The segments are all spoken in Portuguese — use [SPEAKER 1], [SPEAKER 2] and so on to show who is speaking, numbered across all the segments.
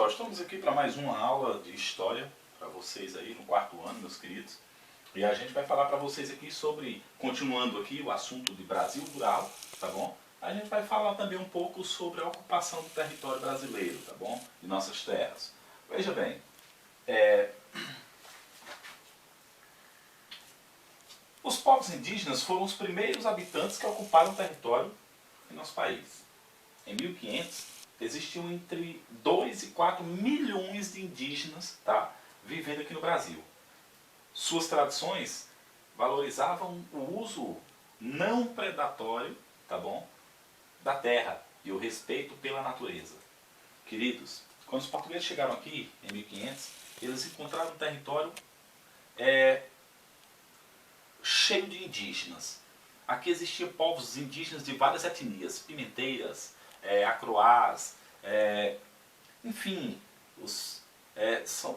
[SPEAKER 1] pessoal, estamos aqui para mais uma aula de história para vocês aí no quarto ano, meus queridos. E a gente vai falar para vocês aqui sobre, continuando aqui o assunto de Brasil rural, tá bom? A gente vai falar também um pouco sobre a ocupação do território brasileiro, tá bom? De nossas terras. Veja bem, os povos indígenas foram os primeiros habitantes que ocuparam o território em nosso país. Em 1500, existiam entre 2 e 4 milhões de indígenas, tá, vivendo aqui no Brasil. Suas tradições valorizavam o uso não predatório, tá bom, da terra e o respeito pela natureza. Queridos, quando os portugueses chegaram aqui, em 1500, eles encontraram um território cheio de indígenas. Aqui existiam povos indígenas de várias etnias, pimenteiras, acroás, enfim,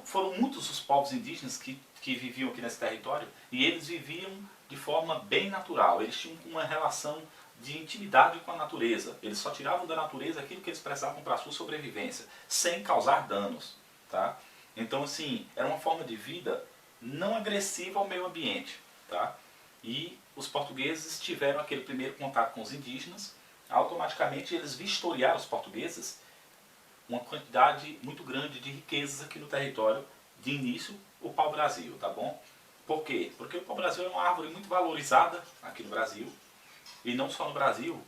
[SPEAKER 1] foram muitos os povos indígenas que viviam aqui nesse território, e eles viviam de forma bem natural. Eles tinham uma relação de intimidade com a natureza. Eles só tiravam da natureza aquilo que eles precisavam para a sua sobrevivência, sem causar danos, tá? Então, assim, era uma forma de vida não agressiva ao meio ambiente, tá? E os portugueses tiveram aquele primeiro contato com os indígenas. Automaticamente eles vistoriaram, os portugueses, uma quantidade muito grande de riquezas aqui no território, de início, o pau-brasil, tá bom? Por quê? Porque o pau-brasil é uma árvore muito valorizada aqui no Brasil, e não só no Brasil,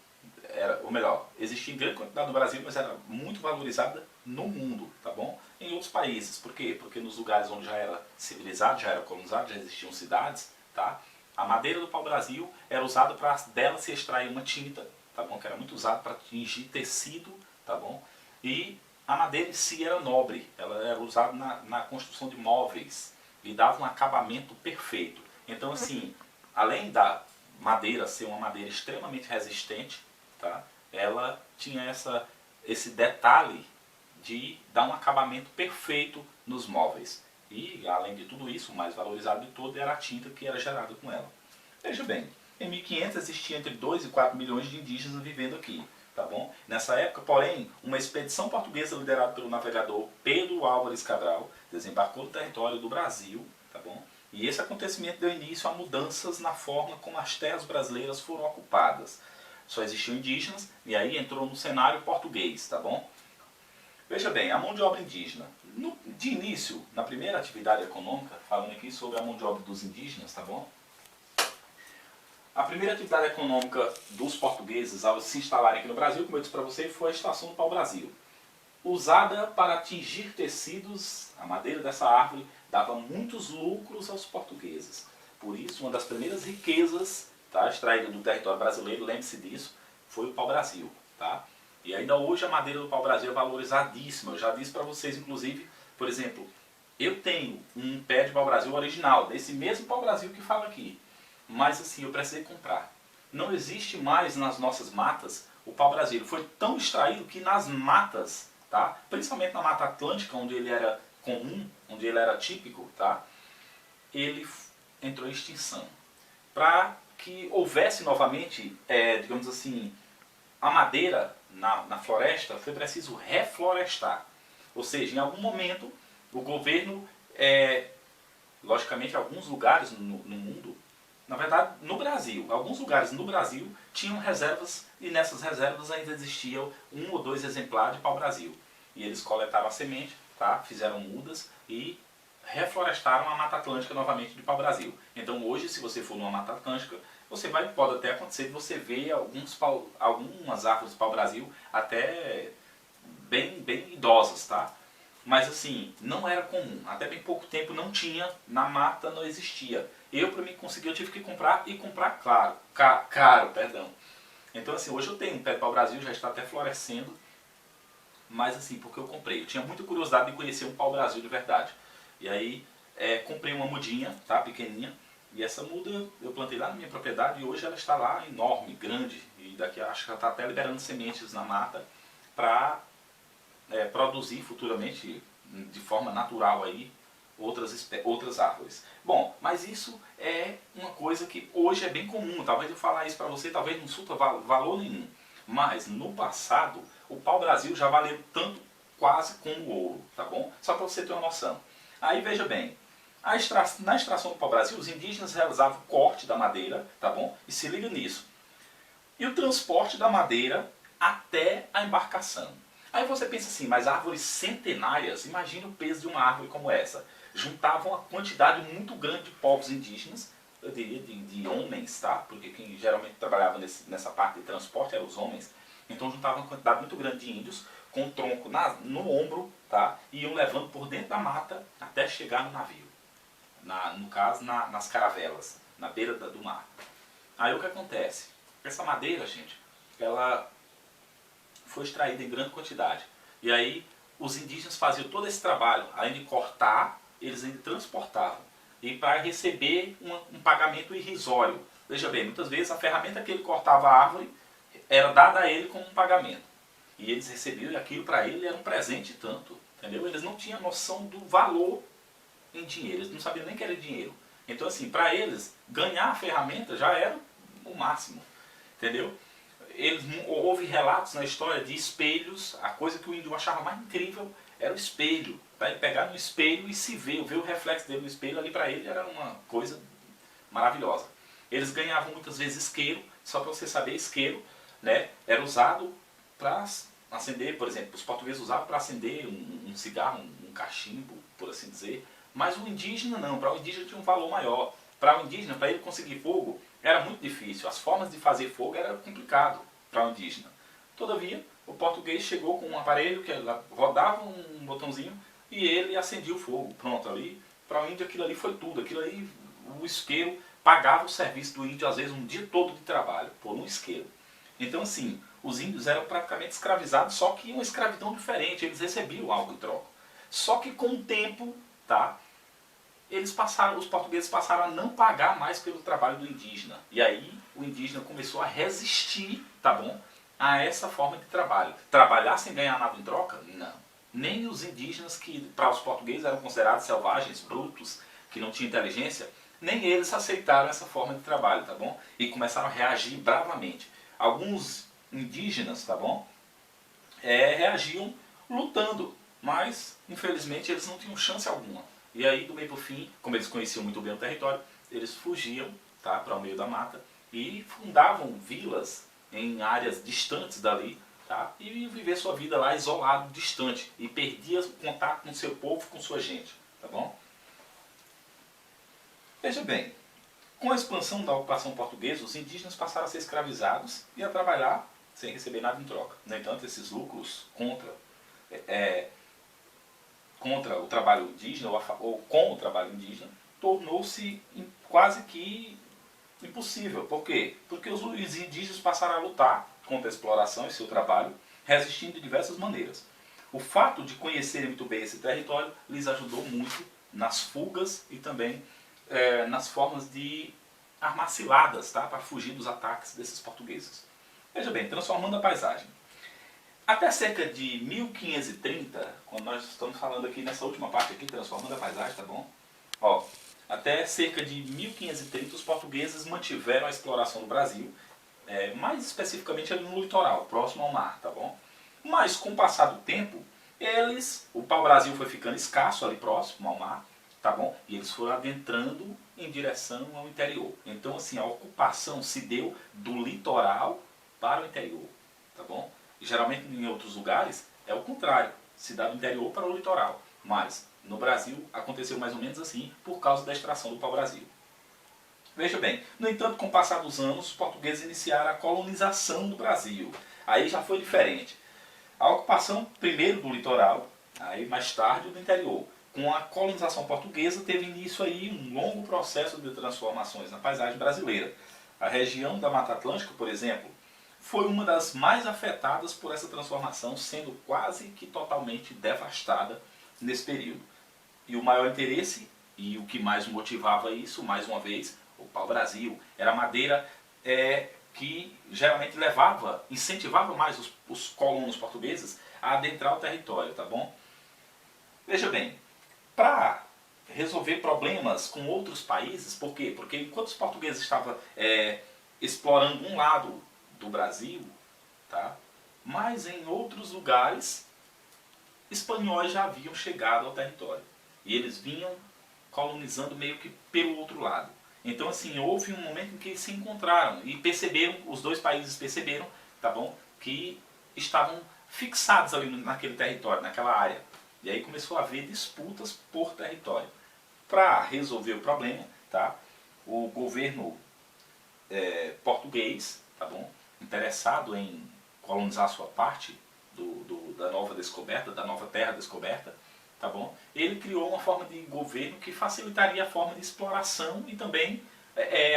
[SPEAKER 1] ou melhor, existia em grande quantidade no Brasil, mas era muito valorizada no mundo, tá bom? Em outros países. Por quê? Porque nos lugares onde já era civilizado, já era colonizado, já existiam cidades, tá? A madeira do pau-brasil era usada para dela se extrair uma tinta, tá bom? Que era muito usada para tingir tecido, tá bom? E a madeira em si era nobre, ela era usada na construção de móveis e dava um acabamento perfeito. Então, assim, além da madeira ser uma madeira extremamente resistente, tá? Ela tinha esse detalhe de dar um acabamento perfeito nos móveis. E, além de tudo isso, o mais valorizado de tudo era a tinta que era gerada com ela. Veja bem, em 1500 existia entre 2 e 4 milhões de indígenas vivendo aqui, tá bom? Nessa época, porém, uma expedição portuguesa liderada pelo navegador Pedro Álvares Cabral desembarcou no território do Brasil, tá bom? E esse acontecimento deu início a mudanças na forma como as terras brasileiras foram ocupadas. Só existiam indígenas e aí entrou no cenário português, tá bom? Veja bem, a mão de obra indígena. De início, na primeira atividade econômica, falando aqui sobre a mão de obra dos indígenas, tá bom? A primeira atividade econômica dos portugueses ao se instalarem aqui no Brasil, como eu disse para vocês, foi a extração do pau-brasil. Usada para tingir tecidos, a madeira dessa árvore dava muitos lucros aos portugueses. Por isso, uma das primeiras riquezas, tá, extraída do território brasileiro, lembre-se disso, foi o pau-brasil, tá? E ainda hoje a madeira do pau-brasil é valorizadíssima. Eu já disse para vocês, inclusive, por exemplo, eu tenho um pé de pau-brasil original, desse mesmo pau-brasil que fala aqui. Mas assim, eu precisei comprar. Não existe mais nas nossas matas o pau-brasil. Ele foi tão extraído que nas matas, tá? Principalmente na Mata Atlântica, onde ele era comum, onde ele era típico, tá? Ele entrou em extinção. Para que houvesse novamente, digamos assim, a madeira na floresta, foi preciso reflorestar. Ou seja, em algum momento, o governo, logicamente, em alguns lugares no mundo, na verdade, no Brasil, alguns lugares no Brasil tinham reservas, e nessas reservas ainda existiam 1 ou 2 exemplares de pau-brasil. E eles coletaram a semente, tá? Fizeram mudas e reflorestaram a Mata Atlântica novamente de pau-brasil. Então hoje, se você for numa Mata Atlântica, pode até acontecer de você ver algumas árvores de pau-brasil até bem idosas, tá? Mas assim, não era comum. Até bem pouco tempo não tinha, na mata não existia. Para mim conseguir, eu tive que comprar, e comprar caro, perdão. Então assim, hoje eu tenho um pé de pau-brasil, já está até florescendo. Mas assim, porque eu comprei. Eu tinha muita curiosidade de conhecer um pau-brasil de verdade. E aí, comprei uma mudinha, tá, pequenininha. E essa muda eu plantei lá na minha propriedade, e hoje ela está lá enorme, grande. E daqui acho que ela está até liberando sementes na mata para produzir futuramente, de forma natural aí, outras árvores. Bom, mas isso é uma coisa que hoje é bem comum. Talvez eu falar isso para você, talvez não surta valor nenhum. Mas no passado, o pau-brasil já valeu tanto quase como ouro, tá bom? Só para você ter uma noção. Aí veja bem, na extração do pau-brasil, os indígenas realizavam o corte da madeira, tá bom? E se liga nisso. E o transporte da madeira até a embarcação. Aí você pensa assim, mas árvores centenárias, imagina o peso de uma árvore como essa. Juntavam uma quantidade muito grande de povos indígenas, eu diria de homens, tá? Porque quem geralmente trabalhava nessa parte de transporte eram os homens. Então juntavam uma quantidade muito grande de índios, com o tronco no ombro, tá? E iam levando por dentro da mata até chegar no navio. No caso, nas caravelas, na beira do mar. Aí o que acontece? Essa madeira, gente, ela foi extraída em grande quantidade. E aí os indígenas faziam todo esse trabalho, além de cortar, eles ainda transportavam. E para receber um pagamento irrisório. Veja bem, muitas vezes a ferramenta que ele cortava a árvore era dada a ele como um pagamento. E eles recebiam, e aquilo para ele era um presente tanto. Entendeu? Eles não tinham noção do valor em dinheiro, eles não sabiam nem que era dinheiro. Então assim, para eles, ganhar a ferramenta já era o máximo. Entendeu? Houve relatos na história de espelhos, a coisa que o índio achava mais incrível era o espelho. Para ele pegar no espelho e se ver o reflexo dele no espelho, ali para ele era uma coisa maravilhosa. Eles ganhavam muitas vezes isqueiro, só para você saber, isqueiro, né, era usado para acender, por exemplo, os portugueses usavam para acender um cigarro, um cachimbo, por assim dizer, mas o indígena não, para o indígena tinha um valor maior. Para o indígena, para ele conseguir fogo, era muito difícil. As formas de fazer fogo era complicado para o indígena. Todavia, o português chegou com um aparelho que rodava um botãozinho e ele acendia o fogo. Pronto, ali, para o índio aquilo ali foi tudo. Aquilo ali, o isqueiro pagava o serviço do índio, às vezes um dia todo de trabalho, por um isqueiro. Então assim, os índios eram praticamente escravizados, só que uma escravidão diferente, eles recebiam algo em troca. Só que com o tempo, tá? Os portugueses passaram a não pagar mais pelo trabalho do indígena. E aí o indígena começou a resistir, tá bom, a essa forma de trabalho. Trabalhar sem ganhar nada em troca? Não. Nem os indígenas, que para os portugueses eram considerados selvagens, brutos, que não tinham inteligência, nem eles aceitaram essa forma de trabalho, tá bom? E começaram a reagir bravamente. Alguns indígenas, tá bom, reagiam lutando, mas infelizmente eles não tinham chance alguma. E aí, do meio para o fim, como eles conheciam muito bem o território, eles fugiam, tá, para o meio da mata e fundavam vilas em áreas distantes dali, tá, e iam viver sua vida lá isolado, distante, e perdia o contato com seu povo, com sua gente, tá bom? Veja bem, com a expansão da ocupação portuguesa, os indígenas passaram a ser escravizados e a trabalhar sem receber nada em troca. No entanto, esses lucros contra o trabalho indígena, ou com o trabalho indígena, tornou-se quase que impossível. Por quê? Porque os indígenas passaram a lutar contra a exploração e seu trabalho, resistindo de diversas maneiras. O fato de conhecerem muito bem esse território lhes ajudou muito nas fugas e também nas formas de armar ciladas, tá? Para fugir dos ataques desses portugueses. Veja bem, transformando a paisagem. Até cerca de 1530, quando nós estamos falando aqui nessa última parte aqui, transformando a paisagem, tá bom? Ó, até cerca de 1530 os portugueses mantiveram a exploração do Brasil, mais especificamente ali no litoral, próximo ao mar, tá bom? Mas com o passar do tempo, o pau-brasil foi ficando escasso ali próximo ao mar, tá bom? E eles foram adentrando em direção ao interior. Então assim, a ocupação se deu do litoral para o interior, tá bom? Geralmente em outros lugares é o contrário, se dá do interior para o litoral. Mas no Brasil aconteceu mais ou menos assim por causa da extração do pau-brasil. Veja bem, no entanto, com o passar dos anos, os portugueses iniciaram a colonização do Brasil. Aí já foi diferente. A ocupação primeiro do litoral, aí mais tarde do interior. Com a colonização portuguesa teve início aí um longo processo de transformações na paisagem brasileira. A região da Mata Atlântica, por exemplo, foi uma das mais afetadas por essa transformação, sendo quase que totalmente devastada nesse período. E o maior interesse, e o que mais motivava isso, mais uma vez, o pau-brasil, era a madeira que geralmente incentivava mais os colonos portugueses a adentrar o território, tá bom? Veja bem, para resolver problemas com outros países, por quê? Porque enquanto os portugueses estavam explorando um lado do Brasil, tá? Mas em outros lugares espanhóis já haviam chegado ao território. E eles vinham colonizando meio que pelo outro lado. Então, assim, houve um momento em que eles se encontraram e perceberam, os dois países perceberam, tá bom, que estavam fixados ali naquele território, naquela área. E aí começou a haver disputas por território. Para resolver o problema, tá, o governo português, tá bom, interessado em colonizar a sua parte da nova descoberta, da nova terra descoberta, tá bom, ele criou uma forma de governo que facilitaria a forma de exploração e também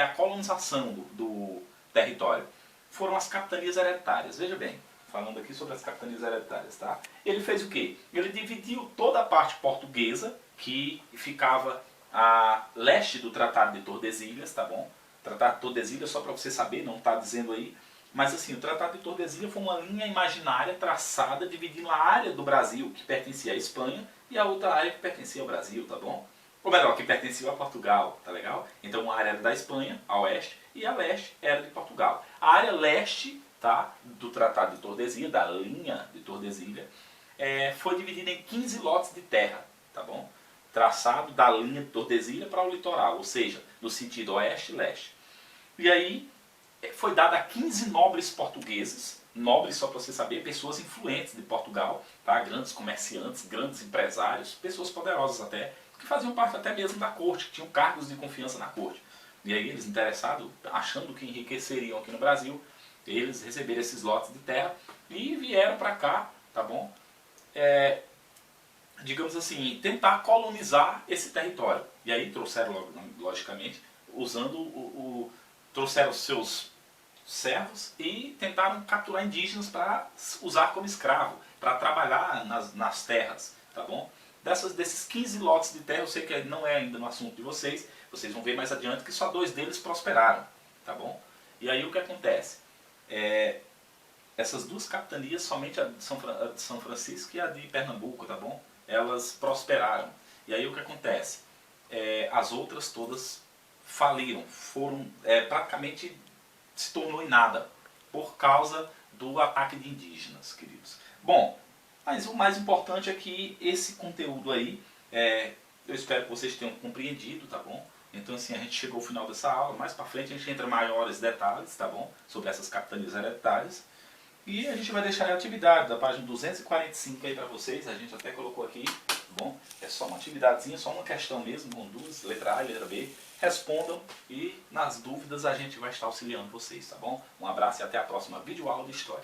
[SPEAKER 1] a colonização do território. Foram as capitanias hereditárias. Veja bem, falando aqui sobre as capitanias hereditárias, tá? Ele fez o quê? Ele dividiu toda a parte portuguesa, que ficava a leste do Tratado de Tordesilhas, tá bom? Tratado de Tordesilhas, só para você saber, não está dizendo aí, mas assim, o Tratado de Tordesilhas foi uma linha imaginária traçada dividindo a área do Brasil que pertencia à Espanha e a outra área que pertencia ao Brasil, tá bom? Ou melhor, que pertencia a Portugal, tá legal? Então uma área era da Espanha, a oeste, e a leste era de Portugal. A área leste, tá, do Tratado de Tordesilhas, da linha de Tordesilhas, foi dividida em 15 lotes de terra, tá bom? Traçado da linha de Tordesilhas para o litoral, ou seja, no sentido oeste e leste. E aí foi dada a 15 nobres portugueses, nobres só para você saber, pessoas influentes de Portugal, tá? Grandes comerciantes, grandes empresários, pessoas poderosas até, que faziam parte até mesmo da corte, que tinham cargos de confiança na corte. E aí eles interessados, achando que enriqueceriam aqui no Brasil, eles receberam esses lotes de terra e vieram para cá, tá bom? Digamos assim, tentar colonizar esse território. E aí trouxeram, logicamente, usando trouxeram seus servos e tentaram capturar indígenas para usar como escravo, para trabalhar nas terras, tá bom? Desses 15 lotes de terra, eu sei que não é ainda no assunto de vocês vão ver mais adiante que só 2 deles prosperaram, tá bom? E aí o que acontece? Essas 2 capitanias, somente a de São Francisco e a de Pernambuco, tá bom? Elas prosperaram. E aí o que acontece? As outras todas faliram, praticamente se tornou em nada, por causa do ataque de indígenas, queridos. Bom, mas o mais importante é que esse conteúdo aí, eu espero que vocês tenham compreendido, tá bom? Então assim, a gente chegou ao final dessa aula, mais pra frente a gente entra em maiores detalhes, tá bom? Sobre essas capitanias hereditárias. E a gente vai deixar a atividade da página 245 aí pra vocês, a gente até colocou aqui, tá bom? É só uma atividadezinha, só uma questão mesmo, com 2, letra A e letra B. Respondam e nas dúvidas a gente vai estar auxiliando vocês, tá bom? Um abraço e até a próxima videoaula de História.